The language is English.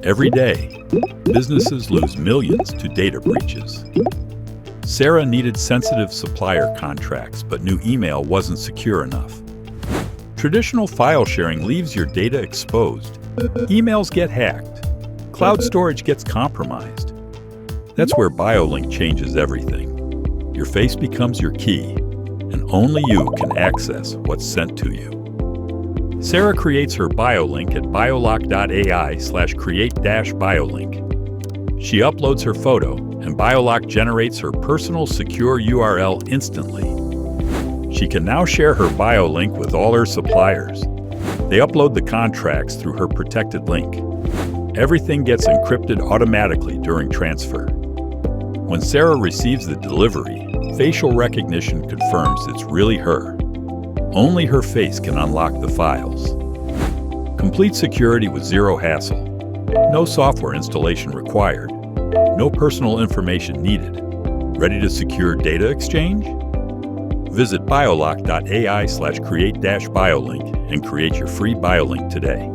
Every day, businesses lose millions to data breaches. Sarah needed sensitive supplier contracts, but knew email wasn't secure enough. Traditional file sharing leaves your data exposed. Emails get hacked. Cloud storage gets compromised. That's where BioLink changes everything. Your face becomes your key, and only you can access what's sent to you. Sarah creates her BioLink at biolock.ai/create-biolink. She uploads her photo, and BioLock generates her personal secure URL instantly. She can now share her BioLink with all her suppliers. They upload the contracts through her protected link. Everything gets encrypted automatically during transfer. When Sarah receives the delivery, facial recognition confirms it's really her. Only her face can unlock the files. Complete security with zero hassle. No software installation required. No personal information needed. Ready to secure data exchange? Visit biolock.ai/create-biolink and create your free BioLink today.